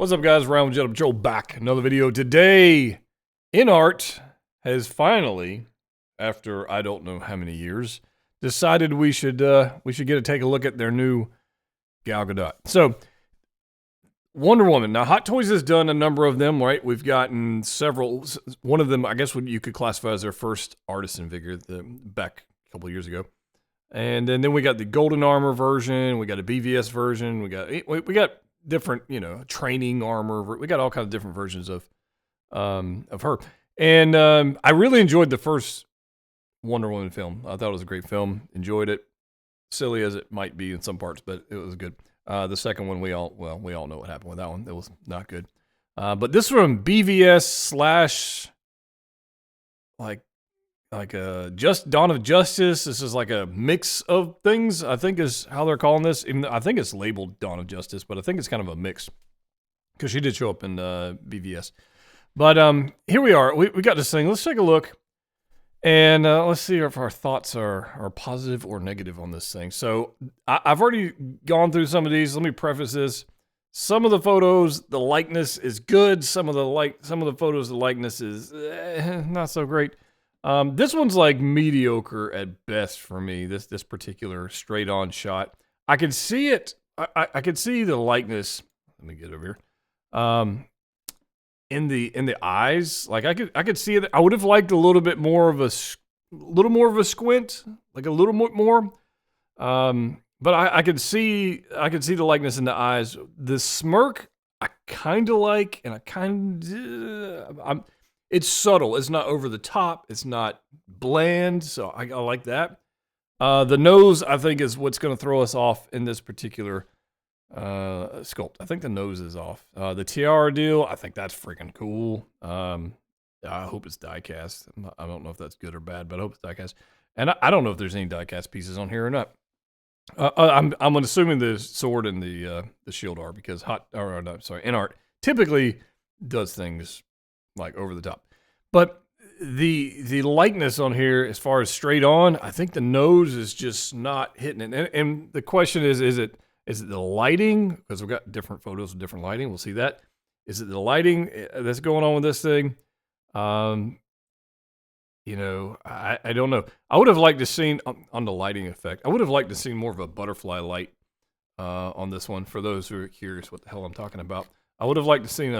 What's up, guys? Round with Jet Joe back. Another video today. Inart has finally, after I don't know how many years, decided we should take a look at their new 𝗣𝗥𝗢𝗙𝗢. So, Wonder Woman. Now, Hot Toys has done a number of them, right? We've gotten several. One of them, I guess, what you could classify as their first artisan figure, back a couple of years ago. And then we got the Golden Armor version. We got a BVS version. We got different, training armor. We got all kinds of different versions of her. And I really enjoyed the first Wonder Woman film. I thought it was a great film. Enjoyed it. Silly as it might be in some parts, but it was good. The second one, we all know what happened with that one. It was not good. But this from BVS / like a Dawn of Justice. This is like a mix of things, I think is how they're calling this. Even I think it's labeled Dawn of Justice, but I think it's kind of a mix because she did show up in BVS. But here we are. We got this thing. Let's take a look and let's see if our thoughts are positive or negative on this thing. So I've already gone through some of these. Let me preface this. Some of the photos, the likeness is good. Some of the photos, the likeness is not so great. This one's like mediocre at best for me. This particular straight on shot. I can see it. I could see the likeness. Let me get over here. In the eyes, like I could see it. I would have liked a little bit more of a squint, like a little more. But I could see the likeness in the eyes. The smirk, I kind of like, and it's subtle. It's not over the top. It's not bland. So I like that. The nose, I think, is what's going to throw us off in this particular sculpt. I think the nose is off. The tiara deal, I think that's freaking cool. I hope it's die cast. I don't know if that's good or bad, but I hope it's die cast. And I don't know if there's any die cast pieces on here or not. I'm assuming the sword and the shield are, because Inart typically does things like over the top. But the likeness on here, as far as straight on, I think the nose is just not hitting it. And the question is it the lighting? Because we've got different photos with different lighting. We'll see that. Is it the lighting that's going on with this thing? I don't know. I would have liked to seen on the lighting effect. I would have liked to see more of a butterfly light on this one. For those who are curious what the hell I'm talking about, I would have liked to seen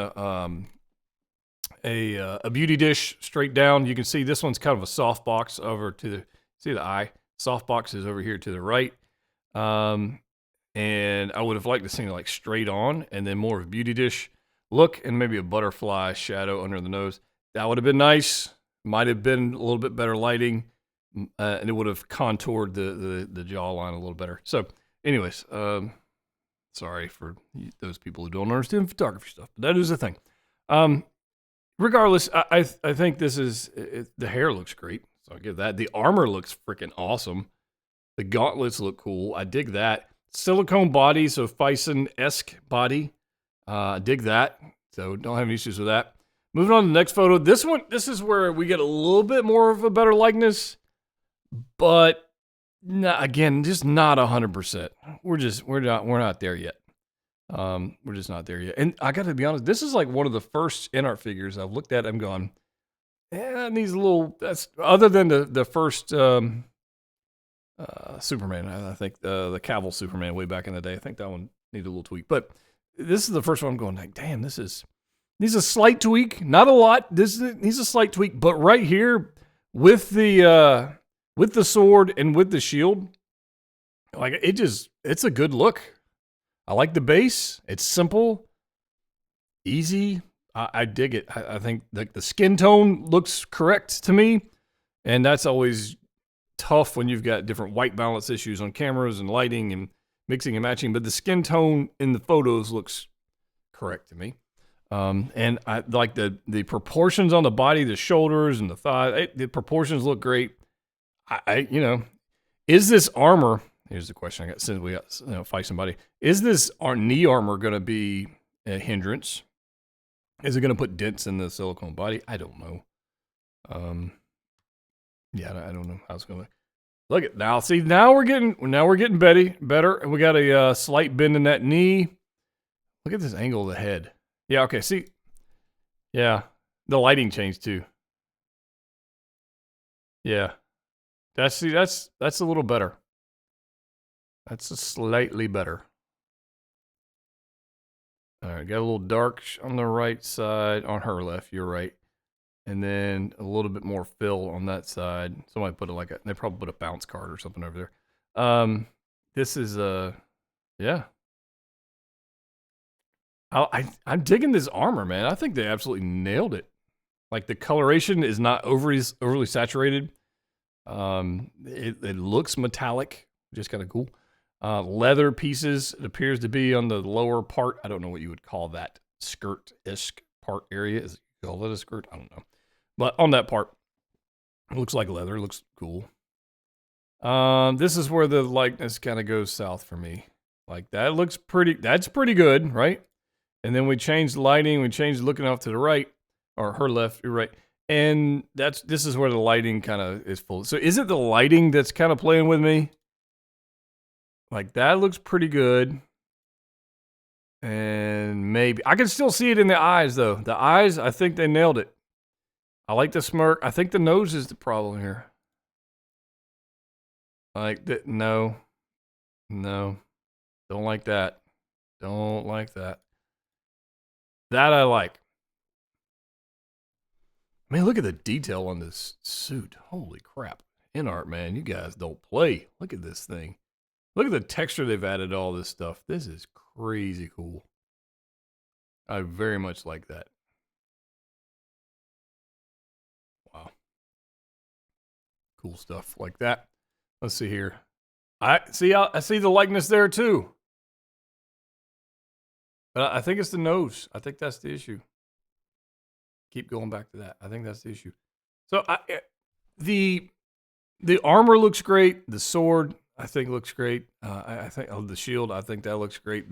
a beauty dish straight down. You can see this one's kind of a soft box over to the eye. Soft box is over here to the right. And I would have liked to see it like straight on, and then more of a beauty dish look, and maybe a butterfly shadow under the nose. That would have been nice. Might have been a little bit better lighting, and it would have contoured the jawline a little better. So, anyways, sorry for those people who don't understand photography stuff, but that is the thing. Regardless, I think this is the hair looks great, so I'll give that. The armor looks freaking awesome. The gauntlets look cool. I dig that. Silicone body, so 𝗣𝗙𝗎esque body. Dig that. So don't have any issues with that. Moving on to the next photo. This is where we get a little bit more of a better likeness, but again, just not 100%. We're not there yet. We're just not there yet. And I got to be honest, this is like one of the first Inart figures I've looked at. I'm going, it needs a little. That's other than the first Superman. I think the Cavill Superman way back in the day. I think that one needed a little tweak. But this is the first one I'm going like, damn, this needs a slight tweak. Not a lot. This needs a slight tweak. But right here with the sword and with the shield, like it's a good look. I like the base. It's simple, easy. I dig it. I think the skin tone looks correct to me, and that's always tough when you've got different white balance issues on cameras and lighting and mixing and matching. But the skin tone in the photos looks correct to me, and I like the proportions on the body, the shoulders and the thigh. The proportions look great. Is this armor? Here's the question I got since we got fight somebody. Is this our knee armor going to be a hindrance? Is it going to put dents in the silicone body? I don't know. I don't know how it's going to look. At now. See, now we're getting better, and we got a slight bend in that knee. Look at this angle of the head. Yeah, okay, see. Yeah, the lighting changed too. Yeah. That's a little better. That's a slightly better. All right, got a little dark on the right side, on her left, you're right. And then a little bit more fill on that side. Somebody put they probably put a bounce card or something over there. This is, yeah. I'm digging this armor, man. I think they absolutely nailed it. Like the coloration is not overly saturated. It looks metallic, just kind of cool. Leather pieces, it appears to be on the lower part. I don't know what you would call that skirt-ish part area. Is it call that a skirt? I don't know. But on that part, it looks like leather. It looks cool. This is where the likeness kind of goes south for me. Like that looks pretty. That's pretty good, right? And then we changed the lighting. We changed looking off to the right, or her left, you're right. And this is where the lighting kind of is full. So is it the lighting that's kind of playing with me? Like that looks pretty good. And maybe I can still see it in the eyes though. The eyes, I think they nailed it. I like the smirk. I think the nose is the problem here. Like that. No. Don't like that. Don't like that. That I like. Man, look at the detail on this suit. Holy crap. Inart, man, you guys don't play. Look at this thing. Look at the texture they've added to all this stuff. This is crazy cool. I very much like that. Wow. Cool stuff like that. Let's see here. I see the likeness there too. But I think it's the nose. I think that's the issue. Keep going back to that. I think that's the issue. So the armor looks great. The sword, I think, looks great. I think the shield, I think that looks great.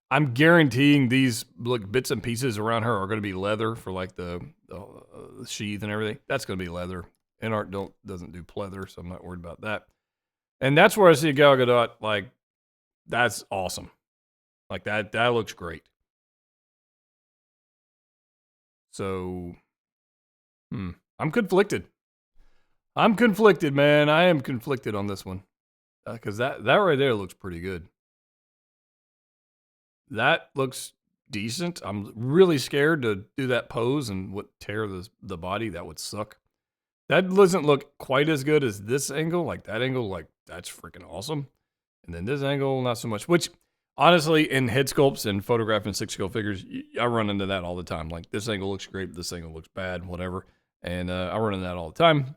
I'm guaranteeing these bits and pieces around her are going to be leather for like the sheath and everything. That's going to be leather. Inart doesn't do pleather, so I'm not worried about that. And that's where I see 𝗣𝗢𝗙𝗗𝗦, like, that's awesome. Like, that looks great. So, I'm conflicted. I'm conflicted, man. I am conflicted on this one. Because that right there looks pretty good. That looks decent. I'm really scared to do that pose and tear the body. That would suck. That doesn't look quite as good as this angle. Like that angle, like that's freaking awesome. And then this angle, not so much. Which, honestly, in head sculpts and photographing 6-scale figures, I run into that all the time. Like this angle looks great, this angle looks bad, whatever. And I run into that all the time.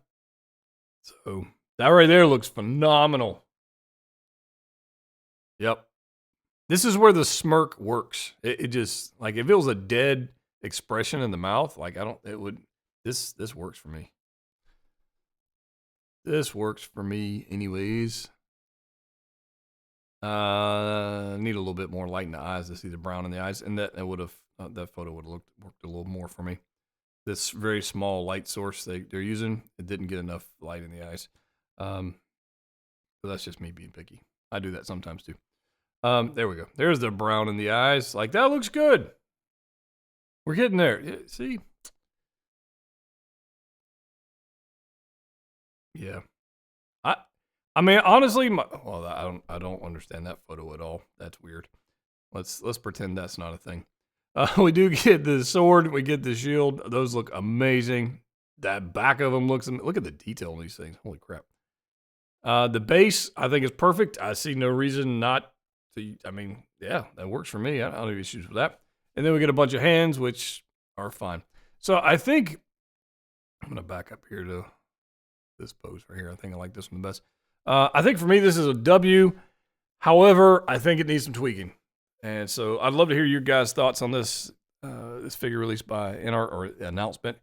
So that right there looks phenomenal. Yep. This is where the smirk works. It just, like, if it was a dead expression in the mouth, like, this works for me. This works for me anyways. Need a little bit more light in the eyes to see the brown in the eyes. And that photo would have worked a little more for me. This very small light source they're using, it didn't get enough light in the eyes. But that's just me being picky. I do that sometimes too. There we go. There's the brown in the eyes. Like, that looks good. We're getting there. See? Yeah. I mean, honestly, I don't understand that photo at all. That's weird. Let's pretend that's not a thing. We do get the sword. We get the shield. Those look amazing. That back of them looks. Look at the detail on these things. Holy crap. The base, I think, is perfect. I see no reason not to. I mean, yeah, that works for me. I don't have issues with that. And then we get a bunch of hands, which are fine. So I think I'm going to back up here to this pose right here. I think I like this one the best. I think for me, this is a W. However, I think it needs some tweaking. And so I'd love to hear your guys' thoughts on this figure released by Inart, or announcement.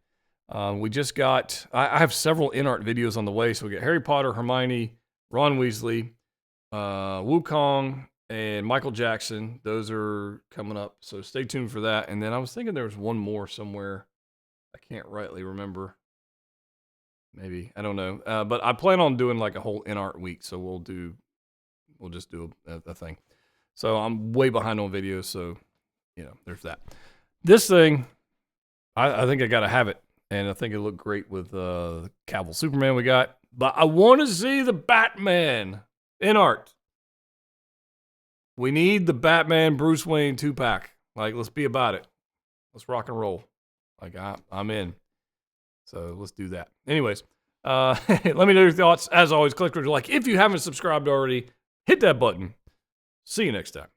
We just got, I have several Inart videos on the way. So we got Harry Potter, Hermione, Ron Weasley, Wukong, and Michael Jackson. Those are coming up. So stay tuned for that. And then I was thinking there was one more somewhere. I can't rightly remember. Maybe, I don't know. But I plan on doing like a whole Inart week. So we'll just do a thing. So I'm way behind on videos. So, there's that. this thing, I think I got to have it. And I think it looked great with the Cavill Superman we got. But I want to see the Batman Inart. We need the Batman Bruce Wayne 2-pack. Like, let's be about it. Let's rock and roll. Like, I'm in. So let's do that. Anyways, let me know your thoughts. As always, click or like. If you haven't subscribed already, hit that button. See you next time.